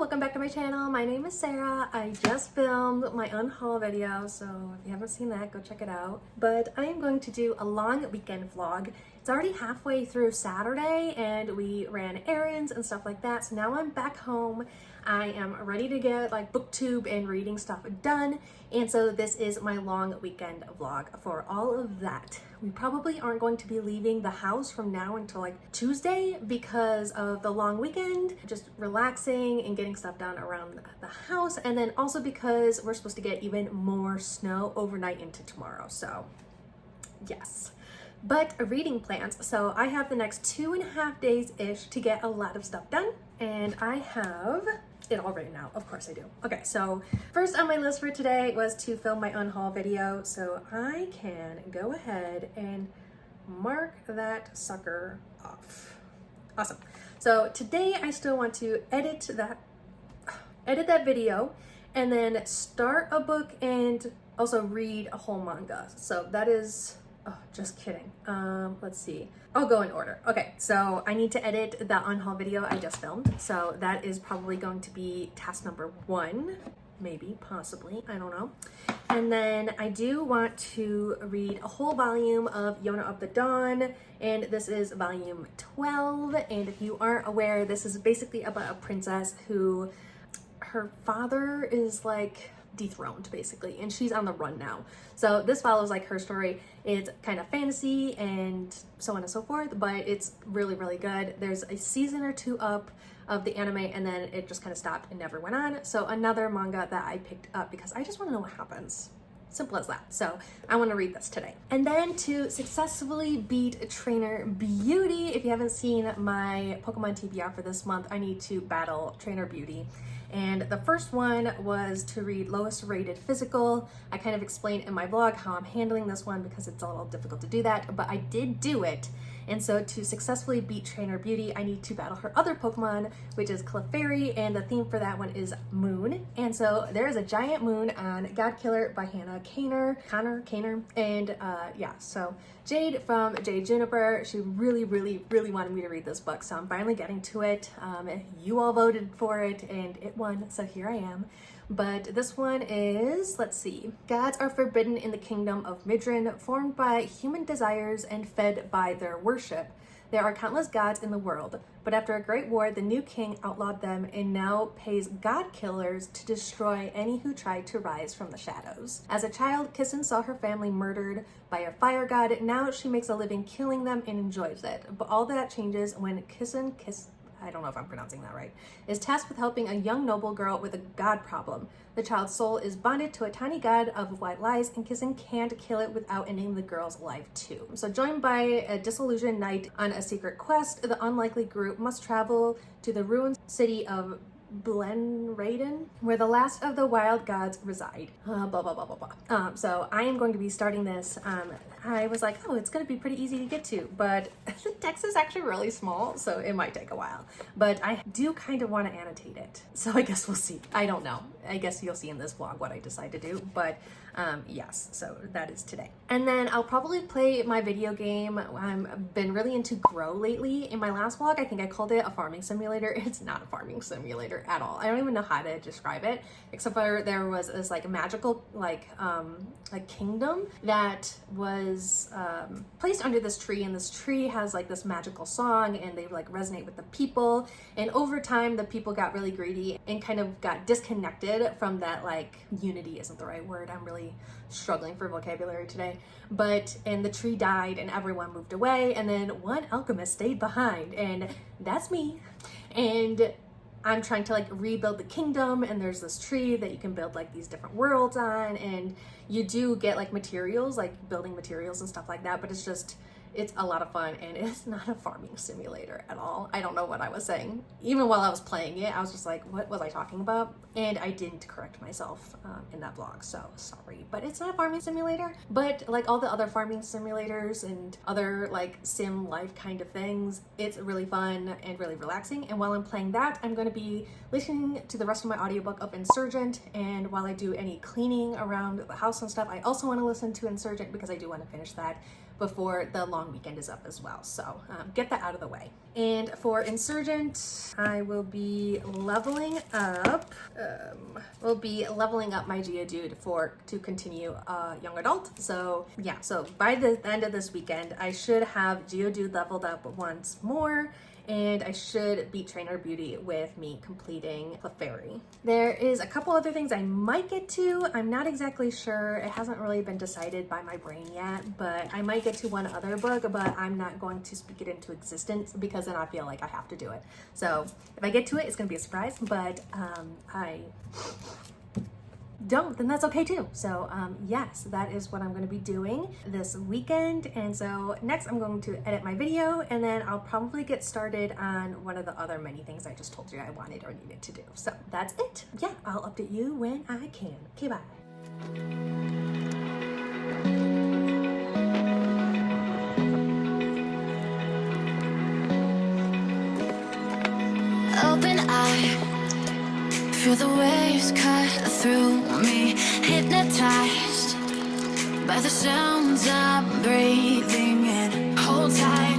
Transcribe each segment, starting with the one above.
welcome back to my channel. My name is Sarah. I just filmed my unhaul video, so if you haven't seen that, go check it out. But I am going to do a long weekend vlog. It's already halfway through Saturday and we ran errands and stuff like that. So now I'm back home. I am ready to get like booktube and reading stuff done. And so this is my long weekend vlog for all of that. We probably aren't going to be leaving the house from now until like Tuesday because of the long weekend, just relaxing and getting stuff done around the house. And then also because we're supposed to get even more snow overnight into tomorrow. So yes. But reading plans. So I have the next 2.5 days-ish to get a lot of stuff done. And I have it all written out. Of course I do. Okay, so first on my list for today was to film my unhaul video. So I can go ahead and mark that sucker off. Awesome. So today I still want to edit that video and then start a book and also read a whole manga. So that is, oh, just kidding. Let's see. I'll go in order. Okay, so I need to edit the unhaul video I just filmed. So that is probably going to be task number 1, maybe, possibly, I don't know. And then I do want to read a whole volume of Yona of the Dawn, and this is volume 12. And if you aren't aware, this is basically about a princess who, her father is like dethroned basically, and she's on the run now. So this follows like her story. It's kind of fantasy and so on and so forth, but it's really, really good. There's a season or 2 up of the anime and then it just kind of stopped and never went on. So another manga that I picked up because I just want to know what happens. Simple as that. So I want to read this today. And then to successfully beat Trainer Beauty, if you haven't seen my Pokemon TBR for this month, I need to battle Trainer Beauty. And the first one was to read lowest rated physical. I kind of explained in my blog how I'm handling this one because it's a little difficult to do that, but I did do it. And so to successfully beat Trainer Beauty, I need to battle her other Pokemon, which is Clefairy, and the theme for that one is Moon. And so there is a giant moon on God Killer by Hannah Connor, and yeah, so Jade from Jade Juniper, she really wanted me to read this book, so I'm finally getting to it. You all voted for it, and it won, so here I am. But this one is, let's see. Gods are forbidden in the kingdom of Midrin, formed by human desires and fed by their worship. There are countless gods in the world, but after a great war, the new king outlawed them and now pays god killers to destroy any who try to rise from the shadows. As a child, Kissen saw her family murdered by a fire god. Now she makes a living killing them and enjoys it. But all that changes when Kissen, I don't know if I'm pronouncing that right, is tasked with helping a young noble girl with a god problem. The child's soul is bonded to a tiny god of white lies, and Kissen can't kill it without ending the girl's life too. So joined by a disillusioned knight on a secret quest, the unlikely group must travel to the ruined city of Blenraiden, where the last of the wild gods reside. So I am going to be starting this. I was like, oh, it's going to be pretty easy to get to, but the text is actually really small, so it might take a while. But I do kind of want to annotate it, so I guess we'll see. I don't know. I guess you'll see in this vlog what I decide to do, but yes, so that is today. And then I'll probably play my video game. I've been really into Grow lately. In my last vlog, I think I called it a farming simulator. It's not a farming simulator at all. I don't even know how to describe it, except for there was this like magical like kingdom that was placed under this tree, and this tree has like this magical song, and they like resonate with the people. And over time, the people got really greedy and kind of got disconnected from that, like, unity isn't the right word. I'm really struggling for vocabulary today. And the tree died and everyone moved away, and then one alchemist stayed behind, and that's me. And I'm trying to like rebuild the kingdom, and there's this tree that you can build like these different worlds on, and you do get like materials, like building materials and stuff like that, but it's a lot of fun, and it's not a farming simulator at all. I don't know what I was saying. Even while I was playing it, I was just like, what was I talking about? And I didn't correct myself in that vlog, so sorry. But it's not a farming simulator, but like all the other farming simulators and other like sim life kind of things, it's really fun and really relaxing. And while I'm playing that, I'm going to be listening to the rest of my audiobook of Insurgent, and while I do any cleaning around the house and stuff, I also want to listen to Insurgent because I do want to finish that before the long weekend is up as well. So get that out of the way. And for Insurgent, I will be leveling up. My Geodude to continue young adult. So yeah, so by the end of this weekend, I should have Geodude leveled up once more, and I should beat Trainer Beauty with me completing Clefairy. There is a couple other things I might get to. I'm not exactly sure. It hasn't really been decided by my brain yet, but I might get to one other book, but I'm not going to speak it into existence because then I feel like I have to do it. So if I get to it, it's gonna be a surprise, but I don't, then that's okay too. So yes, that is what I'm going to be doing this weekend. And so next I'm going to edit my video, and then I'll probably get started on one of the other many things I just told you I wanted or needed to do. So that's it. Yeah, I'll update you when I can. Okay, bye. Open eye, feel the waves cut through me, hypnotized by the sounds I'm breathing in. Hold tight,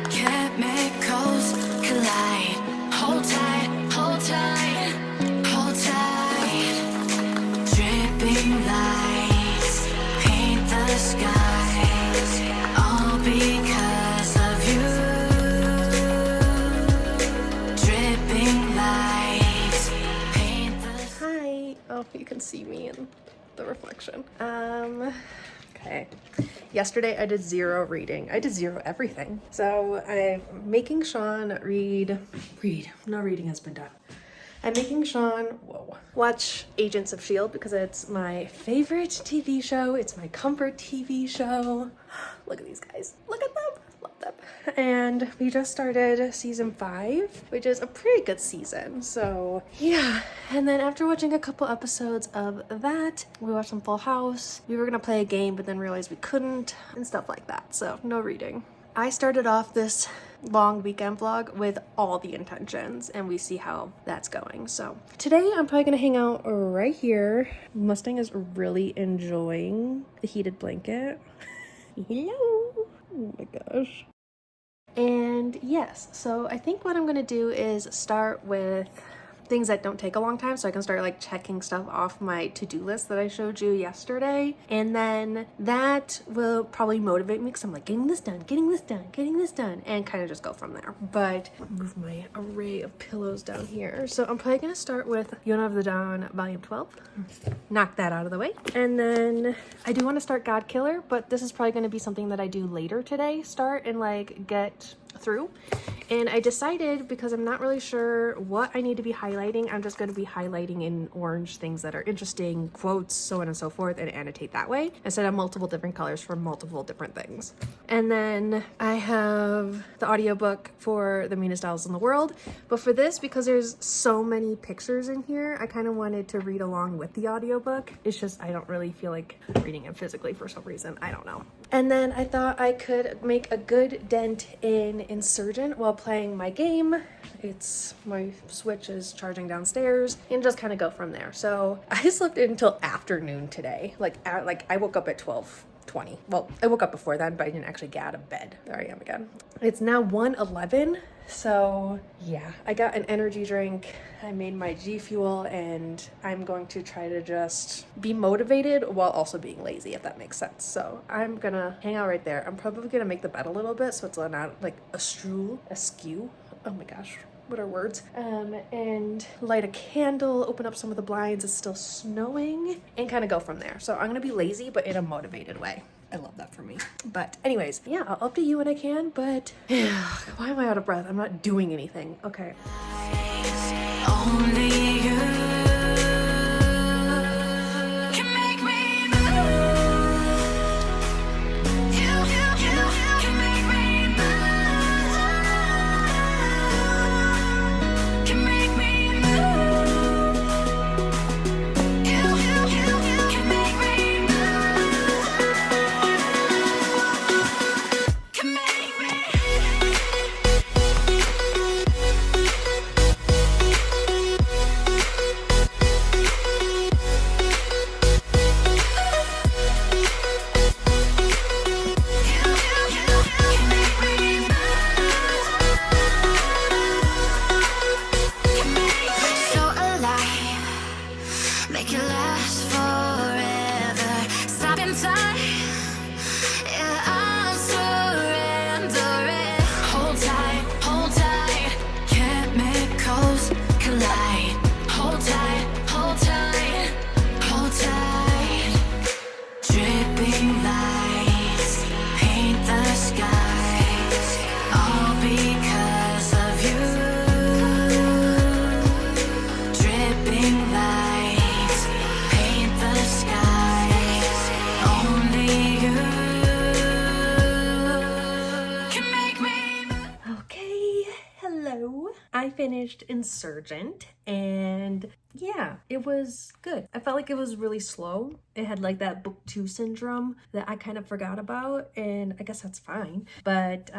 chemicals collide. Hold tight, hold tight, hold tight. Dripping lights paint the skies, all because of you. Dripping lights paint the... Hi. Oh, you can see me in the reflection. Okay. Yesterday I did zero reading. I did zero everything. So I'm making Sean read. No reading has been done. I'm making Sean, watch Agents of S.H.I.E.L.D. because it's my favorite TV show. It's my comfort TV show. Look at these guys. Look at them. Love them. And we just started season 5, which is a pretty good season. So yeah. And then after watching a couple episodes of that, we watched some Full House. We were gonna play a game, but then realized we couldn't and stuff like that. So no reading. I started off this long weekend vlog with all the intentions, and we see how that's going. So today I'm probably gonna hang out right here. Mustang is really enjoying the heated blanket. Hello. Oh my gosh. And yes, so I think what I'm gonna do is start with things that don't take a long time, so I can start like checking stuff off my to-do list that I showed you yesterday, and then that will probably motivate me because I'm like getting this done, and kind of just go from there. But move my array of pillows down here. So I'm probably gonna start with Yona of the Dawn volume 12, knock that out of the way, and then I do want to start God Killer, but this is probably going to be something that I do later today, start and like get through. And I decided, because I'm not really sure what I need to be highlighting, I'm just going to be highlighting in orange things that are interesting, quotes, so on and so forth, and annotate that way instead of multiple different colors for multiple different things. And then I have the audiobook for The Meanest Owls in the World, but for this, because there's so many pictures in here, I kind of wanted to read along with the audiobook. It's just I don't really feel like reading it physically for some reason. I don't know. And then I thought I could make a good dent in Insurgent while playing my game. It's my Switch is charging downstairs, and just kind of go from there. So I slept until afternoon today. Like I woke up at 12:20. Well, I woke up before then, but I didn't actually get out of bed. There I am again. It's now 1:11. So yeah, I got an energy drink. I made my G Fuel, and I'm going to try to just be motivated while also being lazy, if that makes sense. So I'm gonna hang out right there. I'm probably gonna make the bed a little bit so it's not like askew. Oh my gosh, what are words? And light a candle, open up some of the blinds. It's still snowing, and kind of go from there. So I'm gonna be lazy, but in a motivated way. I love that for me. But anyways, yeah, I'll update you when I can, but why am I out of breath? I'm not doing anything. Okay. Only you can make me move. You can make me move. Can make me move. You can make me move. Can make me. tight. Yeah, I'll surrender it. Hold tight. Chemicals collide. Hold tight, hold tight, hold tight. Dripping lights paint the skies, all because of you. Dripping lights paint the skies, only you can make me move. Okay, hello. I finished Insurgent and yeah, it was good. I felt like it was really slow. It had like that book 2 syndrome that I kind of forgot about, and I guess that's fine. But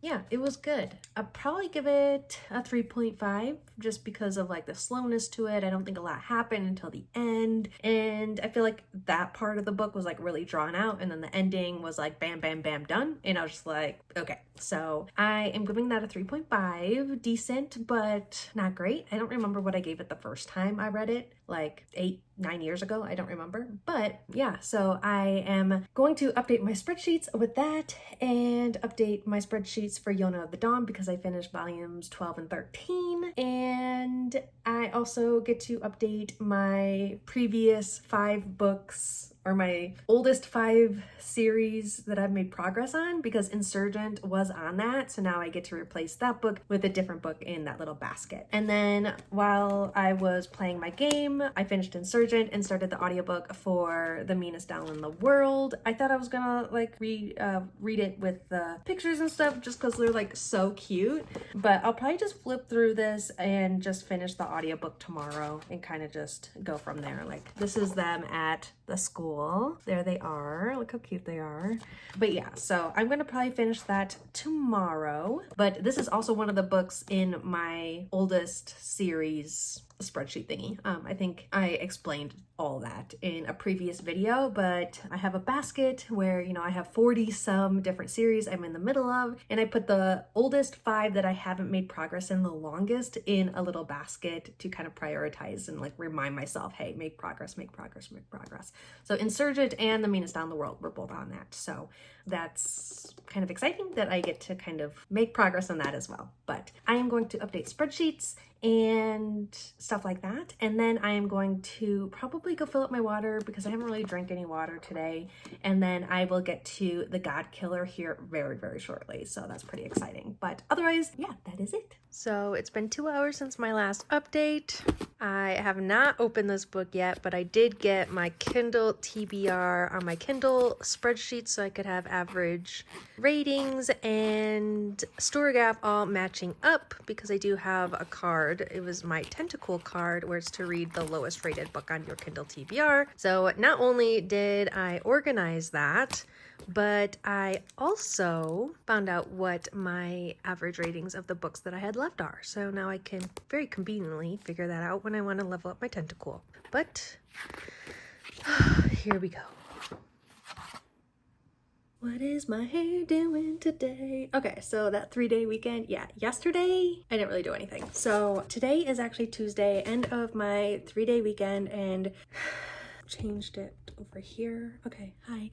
yeah, it was good. I'll probably give it a 3.5 just because of like the slowness to it. I don't think a lot happened until the end, and I feel like that part of the book was like really drawn out, and then the ending was like bam bam bam done, and I was just like, okay. So I am giving that a 3.5. Decent, but not great. I don't remember what I gave it the first time I read it, like 8-9 years ago. I don't remember. But yeah, so I am going to update my spreadsheets with that and update my spreadsheets for Yona of the Dawn because I finished volumes 12 and 13. And I also get to update my previous 5 books, or my oldest 5 series that I've made progress on, because Insurgent was on that. So now I get to replace that book with a different book in that little basket. And then while I was playing my game, I finished Insurgent and started the audiobook for The Meanest Doll in the World. I thought I was gonna like read it with the pictures and stuff just because they're like so cute. But I'll probably just flip through this and just finish the audiobook tomorrow and kind of just go from there. Like, this is them at the school. There they are. Look how cute they are. But yeah, so I'm gonna probably finish that tomorrow. But this is also one of the books in my oldest series spreadsheet thingy. I think I explained all that in a previous video, but I have a basket where, you know, I have 40 some different series I'm in the middle of, and I put the oldest 5 that I haven't made progress in the longest in a little basket to kind of prioritize and like remind myself, hey, make progress, make progress, make progress. So Insurgent and The Meanest Doll in the World were both on that. So that's kind of exciting that I get to kind of make progress on that as well. But I am going to update spreadsheets and stuff like that. And then I am going to probably go fill up my water because I haven't really drank any water today. And then I will get to the God Killer here very, very shortly. So that's pretty exciting. But otherwise, yeah, that is it. So it's been 2 hours since my last update. I have not opened this book yet, but I did get my Kindle TBR on my Kindle spreadsheet so I could have average ratings and StoryGraph all matching up because I do have a card. It was my Tentacle card where it's to read the lowest rated book on your Kindle TBR. So not only did I organize that, but I also found out what my average ratings of the books that I had left are. So now I can very conveniently figure that out when I want to level up my Tentacle. But here we go. What is my hair doing today? Okay, so that 3-day weekend, yeah, yesterday I didn't really do anything. So today is actually Tuesday, end of my 3-day weekend, and changed it over here. Okay, hi.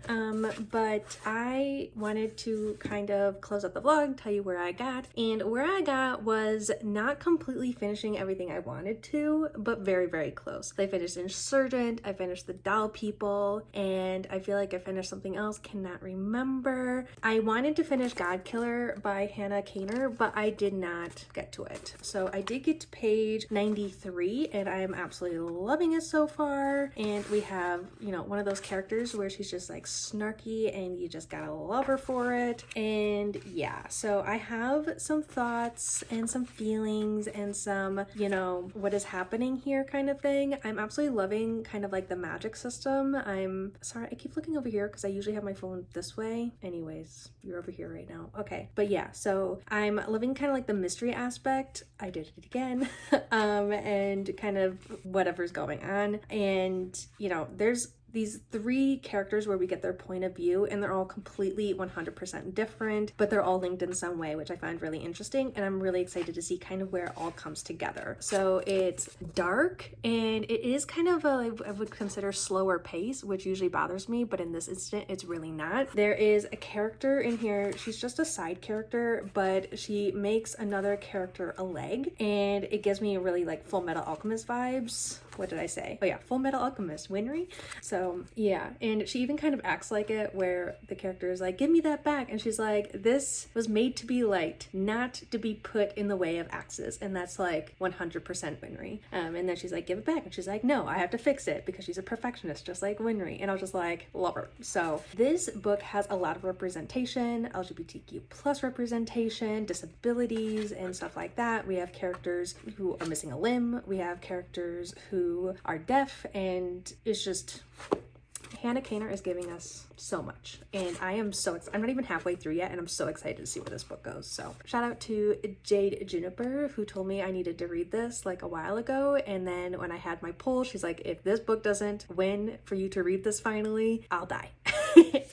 But I wanted to kind of close up the vlog, tell you where I got, and where I got was not completely finishing everything I wanted to, but very, very close. I finished Insurgent, I finished The Doll People, and I feel like I finished something else, cannot remember. I wanted to finish God Killer by Hannah Kaner, but I did not get to it. So I did get to page 93, and I am absolutely loving it so far. And we have, you know, one of those characters where she's just like snarky and you just gotta love her for it. And yeah, so I have some thoughts and some feelings and some, you know, what is happening here kind of thing. I'm absolutely loving kind of like the magic system. I'm sorry, I keep looking over here because I usually have my phone this way. Anyways, you're over here right now. Okay, but yeah, so I'm loving kind of like the mystery aspect. I did it again. And kind of whatever's going on. And, you know, there's these 3 characters where we get their point of view, and they're all completely 100% different, but they're all linked in some way, which I find really interesting, and I'm really excited to see kind of where it all comes together. So it's dark, and it is kind of a, I would consider, slower pace, which usually bothers me, but in this instant it's really not. There is a character in here, she's just a side character, but she makes another character a leg, and it gives me really like Full Metal Alchemist vibes. What did I say? Oh yeah, Full Metal Alchemist, Winry. So yeah, and she even kind of acts like it, where the character is like, give me that back, and she's like, this was made to be liked, not to be put in the way of axes, and that's like 100% Winry. And then she's like, give it back, and she's like, no, I have to fix it, because she's a perfectionist just like Winry. And I was just like, love her. So this book has a lot of representation, LGBTQ plus representation, disabilities and stuff like that. We have characters who are missing a limb, we have characters who are deaf, and it's just, Hannah Kaner is giving us so much, and I am so excited. I'm not even halfway through yet, and I'm so excited to see where this book goes. So shout out to Jade Juniper, who told me I needed to read this like a while ago, and then when I had my poll, she's like, if this book doesn't win for you to read this finally, I'll die.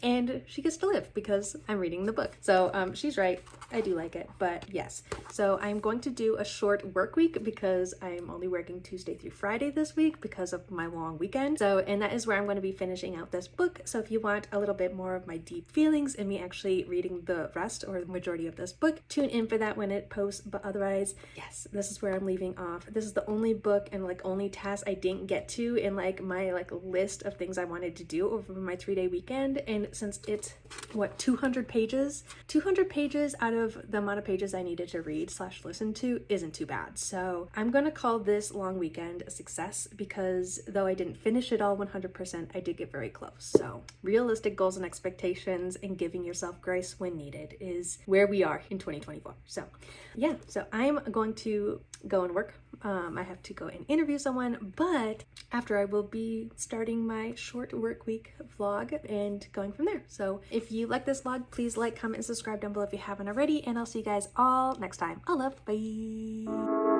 And she gets to live because I'm reading the book. So she's right, I do like it. But yes, so I'm going to do a short work week because I'm only working Tuesday through Friday this week because of my long weekend. So, and that is where I'm going to be finishing out this book. So if you want a little bit more of my deep feelings and me actually reading the rest or the majority of this book, tune in for that when it posts. But otherwise, yes, this is where I'm leaving off. This is the only book and like only task I didn't get to in like my like list of things I wanted to do over my 3-day weekend. And since it's what, 200 pages, 200 pages out of the amount of pages I needed to read / listen to isn't too bad. So I'm gonna call this long weekend a success, because though I didn't finish it all 100%, I did get very close. So realistic goals and expectations and giving yourself grace when needed is where we are in 2024. So yeah, so I'm going to go and work. I have to go and interview someone, but after I will be starting my short work week vlog and going from there. So if you like this vlog, please like, comment, and subscribe down below if you haven't already, and I'll see you guys all next time. All love, bye.